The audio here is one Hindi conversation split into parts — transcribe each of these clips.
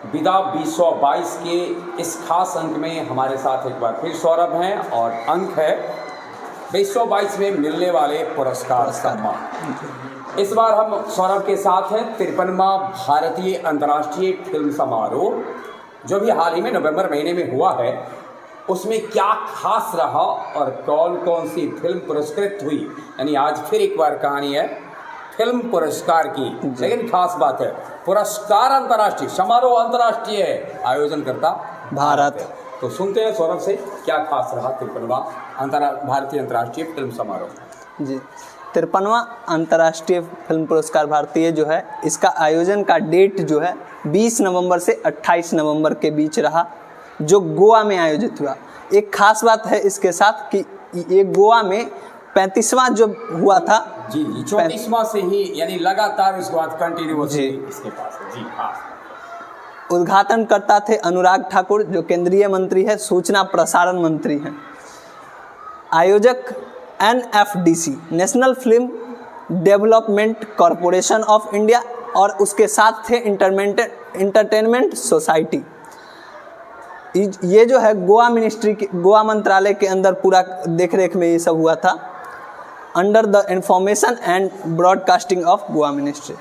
विदा 2022 के इस खास अंक में हमारे साथ एक बार फिर सौरभ हैं और अंक है 2022 में मिलने वाले पुरस्कार सम्मान। इस बार हम सौरभ के साथ हैं 53वां भारतीय अंतर्राष्ट्रीय फिल्म समारोह जो भी हाल ही में नवंबर महीने में हुआ है, उसमें क्या खास रहा और कौन कौन सी फिल्म पुरस्कृत हुई। यानी आज फिर एक बार कहानी है फिल्म पुरस्कार की, लेकिन खास बात है पुरस्कार अंतर्राष्ट्रीय, समारोह अंतर्राष्ट्रीय है, आयोजन करता भारत। तो सुनते हैं सौरभ से क्या खास रहा 53वां भारतीय अंतर्राष्ट्रीय फिल्म समारोह। जी, 53वां अंतर्राष्ट्रीय फिल्म पुरस्कार भारतीय जो है, इसका आयोजन का डेट जो है 20 नवंबर से 28 नवंबर के बीच रहा, जो गोवा में आयोजित हुआ। एक खास बात है इसके साथ कि ये गोवा में 35वां जो हुआ था, जी 34वां से ही, यानी लगातार इसके बाद कंटिन्यूअसली इसके पास है। जी हाँ। उद्घाटनकर्ता थे अनुराग ठाकुर, जो केंद्रीय मंत्री है, सूचना प्रसारण मंत्री हैं। आयोजक NFDC national film development corporation of India और उसके साथ थे इंटरटेनमेंट सोसाइटी। ये जो है गोवा मंत्रालय के अंदर पूरा देखरेख में ये सब हुआ था, under the information and broadcasting of Goa ministry.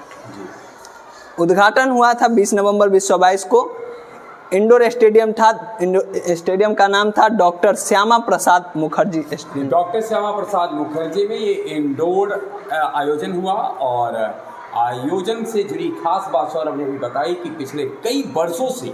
उद्घाटन हुआ था 20 नवंबर 2022 को। इंडोर स्टेडियम था, स्टेडियम का नाम था doctor Shyama Prasad Mukherjee stadium. Doctor Shyama Prasad Mukherjee में ये इंडोर आयोजन हुआ और आयोजन से जुड़ी खास बात सौरभ ने भी बताई कि पिछले कई वर्षों से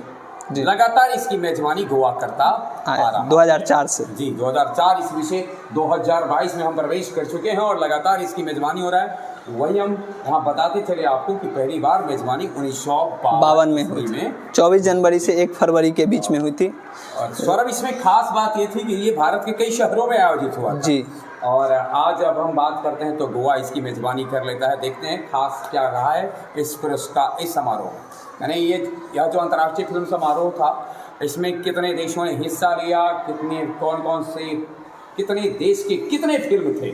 लगातार इसकी मेजबानी गोवा करता आ रहा 2004 से। जी 2004 ईस्वी से 2022 में हम प्रवेश कर चुके हैं और लगातार इसकी मेजबानी हो रहा है। वही हम यहाँ बताते चले आपको कि पहली बार मेजबानी 1952 में हुई थी, 24 जनवरी से 1 फरवरी के बीच में हुई थी। और सौरभ इसमें खास बात ये थी कि ये भारत के कई शहरों में आयोजित हुआ था। जी। और आज अब हम बात करते हैं तो गोवा इसकी मेजबानी कर लेता है। देखते हैं खास क्या रहा है इस पुरस्कार, इस समारोह में। यानी यह जो अंतर्राष्ट्रीय फिल्म समारोह था, इसमें कितने देशों ने हिस्सा लिया, कितने देश के कितने फिल्म थे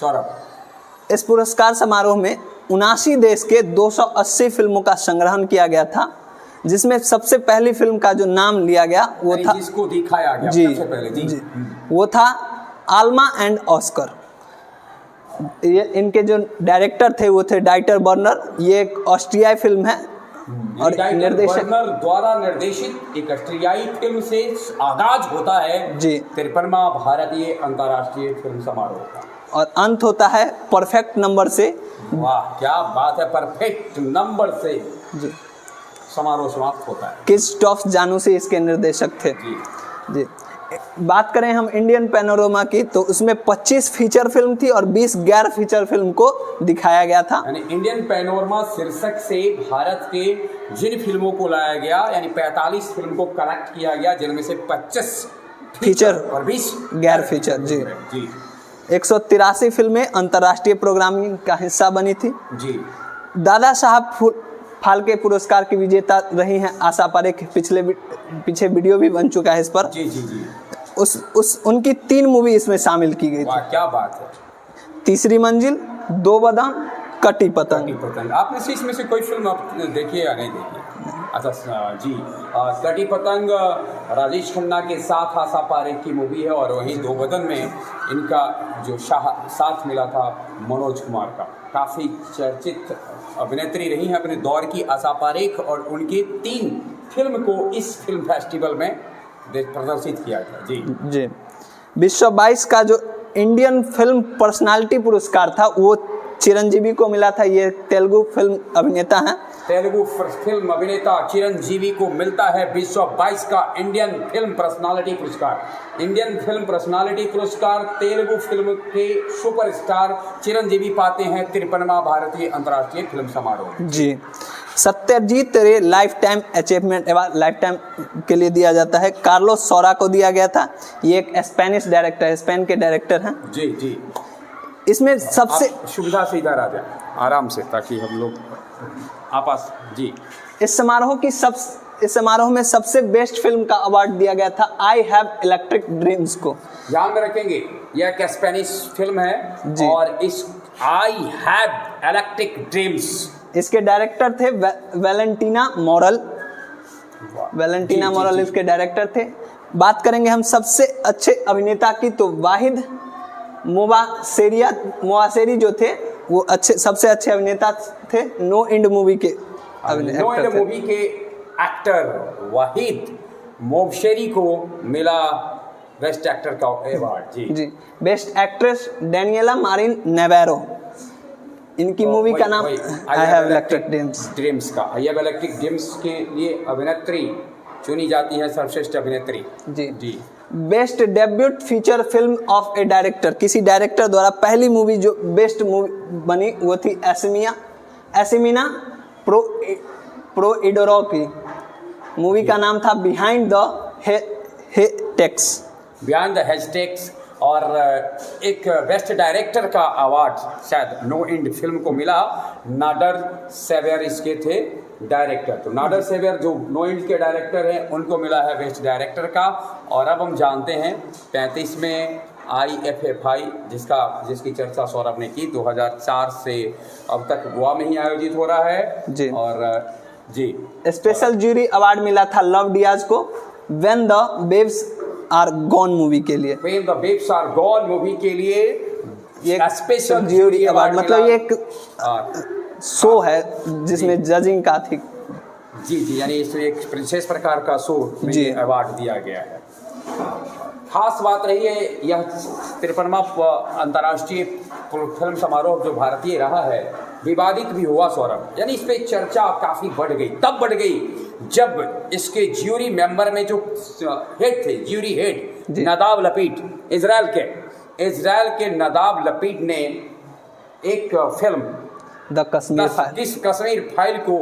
सौरभ? इस पुरस्कार समारोह में 79 देश के 280 फिल्मों का संग्रहण किया गया था, जिसमें सबसे पहली फिल्म का जो नाम लिया गया वो था, जिसको दिखाया गया सबसे पहले जी, वो था आल्मा एंड ऑस्कर। ये इनके जो डायरेक्टर थे वो थे डाइटर बर्नर। ये एक ऑस्ट्रियाई फिल्म है और निर्देशक द्वारा निर्देशित एक ऑस्ट्रियाई फिल्म से आगाज होता है जी 53वां भारतीय अंतर्राष्ट्रीय फिल्म समारोह का, और अंत होता है परफेक्ट नंबर से। वाह क्या बात है, परफेक्ट नंबर से जी समारोह समाप्त होता है। क्रिस्टोफ जानूसी इसके निर्देशक थे जी। बात करें हम इंडियन पैनोरमा की, तो उसमें 25 फीचर फिल्म थी और 20 गैर फीचर फिल्म को दिखाया गया था। यानी इंडियन पैनोरमा शीर्षक से भारत के जिन फिल्मों को लाया गया, यानी 45 फिल्म को कलेक्ट किया गया, जिनमें से 25 फीचर और 20 गैर फीचर जी। 183 फिल्में अंतर्राष्ट्रीय प्रोग्रामिंग का हिस्सा बनी थी जी। दादा साहब फाल्के पुरस्कार की विजेता रही हैं आशा पारेख। पीछे वीडियो भी बन चुका है इस पर जी जी जी। उनकी 3 मूवी इसमें शामिल की गई थी। क्या बात है। तीसरी मंजिल, 2 बदाम, कटी पतंग। आपने से इसमें से कोई फिल्म देखी है या नहीं देखी? अच्छा जी, कटी पतंग राजेश खन्ना के साथ आशा पारेख की मूवी है और वहीं 2 बदन में इनका जो साथ मिला था मनोज कुमार का। काफ़ी चर्चित अभिनेत्री रही हैं अपने दौर की आशा पारेख, और उनकी 3 फिल्म को इस फिल्म फेस्टिवल में प्रदर्शित किया था जी। 2022 का जो इंडियन फिल्म पर्सनालिटी पुरस्कार था वो चिरंजीवी को मिला था। ये तेलुगु फिल्म अभिनेता हैं। तेलुगु फिल्म अभिनेता चिरंजीवी को मिलता है 2022 का इंडियन फिल्म पर्सनालिटी पुरस्कार। इंडियन फिल्म पर्सनालिटी पुरस्कार तेलुगु फिल्म के सुपरस्टार चिरंजीवी पाते हैं 53वां भारतीय अंतर्राष्ट्रीय फिल्म समारोह जी। सत्यजीत रे life time achievement award life time के लिए दिया जाता है, कार्लोस सौरा को दिया गया था। ये एक स्पेनिश डायरेक्टर है, स्पेन के डायरेक्टर हैं जी जी। इसमें सबसे सुविधा से इधर आ जाए आराम से, ताकि हम लोग आपस जी। इस समारोह में सबसे बेस्ट फिल्म का अवार्ड दिया गया था आई हैव इलेक्ट्रिक ड्रीम्स को। ध्यान में रखेंगे यह एक स्पेनिश फिल्म है जी। और इस आई हैव इलेक्ट्रिक ड्रीम्स, इसके डायरेक्टर थे वैलेंटीना मोरल। वैलेंटीना जी, मोरालेस के डायरेक्टर थे। बात करेंगे हम सबसे अच्छे अभिनेता की, तो वाहिद मोआसेरी जो थे वो सबसे अच्छे अभिनेता थे। नो इंड मूवी के नो इंड मूवी के एक्टर वाहिद मोबशेरी को मिला बेस्ट एक्टर का अवार्ड। जी बेस्ट एक्ट्रेस डेनियला मारिन नेवेरो, इनकी मूवी का नाम आई हैव इलेक्ट्रिक ड्रीम्स का आई हैव इलेक्ट्रिक ड्रीम्स के लिए अभिनेत्री चुनी जाती है सर्वश्रेष्ठ अभिनेत्री। जी best debut feature film of a director, किसी डायरेक्टर द्वारा पहली मूवी जो बेस्ट मूवी बनी वो थी एसिमिना प्रोइडोरो की। मूवी का नाम था behind the haystacks. Behind the haystacks. और एक बेस्ट डायरेक्टर का अवार्ड शायद नो इंड फिल्म को मिला। नाडर सेवियर इसके थे डायरेक्टर। तो नाडर सेवियर जो नो इंड के डायरेक्टर हैं उनको मिला है बेस्ट डायरेक्टर का। और अब हम जानते हैं 35वें IFFI जिसकी चर्चा सौरभ ने की 2004 से अब तक गोवा में ही आयोजित हो रहा है। जी। और जी स्पेशल जूरी अवार्ड मिला था लव डियाज को when the babes are gone movie के लिए। When the babes are gone movie के लिए ये स्पेशल जूरी अवार्ड मतलब ये एक शो है जिसमें जजिंग का थी। जी यानी इस एक विशेष प्रकार का शो में अवार्ड दिया गया है। खास बात रही है यह 53वां अंतर्राष्ट्रीय फिल्म समारोह जो भारतीय रहा है विवादित भी हुआ सौरभ। यानी इस पे चर्चा काफ़ी बढ़ गई, तब बढ़ गई जब इसके ज्यूरी मेंबर में जो हेड थे, ज्यूरी हेड नदाब लपीट, इजराइल के नदाब लपीट ने एक फिल्म द कश्मीर फाइल को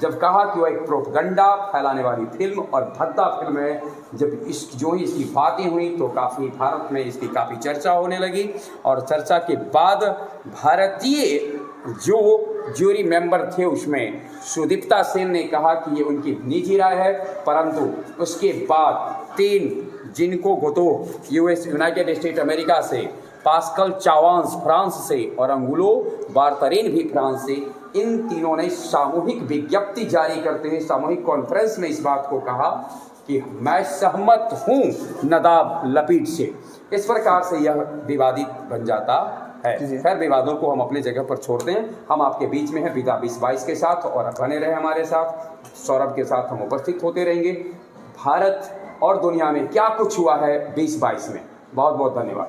जब कहा कि वह एक प्रोपगंडा फैलाने वाली फिल्म और भद्दा फिल्म है, जब इसकी बातें हुई तो काफ़ी भारत में इसकी काफ़ी चर्चा होने लगी। और चर्चा के बाद भारतीय जो ज्यूरी मेंबर थे उसमें सुदीप्ता सेन ने कहा कि ये उनकी निजी राय है, परंतु उसके बाद 3 जिनको गोतो यूनाइटेड स्टेट अमेरिका से, पास्कल चावांस फ्रांस से और अंगुलो बार्तरीन भी फ्रांस से, इन तीनों ने सामूहिक विज्ञप्ति जारी करते हुए सामूहिक कॉन्फ्रेंस में इस बात को कहा कि मैं सहमत हूँ नदाब लपीट से। इस प्रकार से यह विवादित बन जाता है। खैर विवादों को हम अपनी जगह पर छोड़ते हैं। हम आपके बीच में हैं विदा 2022 के साथ और बने रहे हमारे साथ। सौरभ के साथ हम उपस्थित होते रहेंगे। भारत और दुनिया में क्या कुछ हुआ है 2022 में। बहुत बहुत धन्यवाद।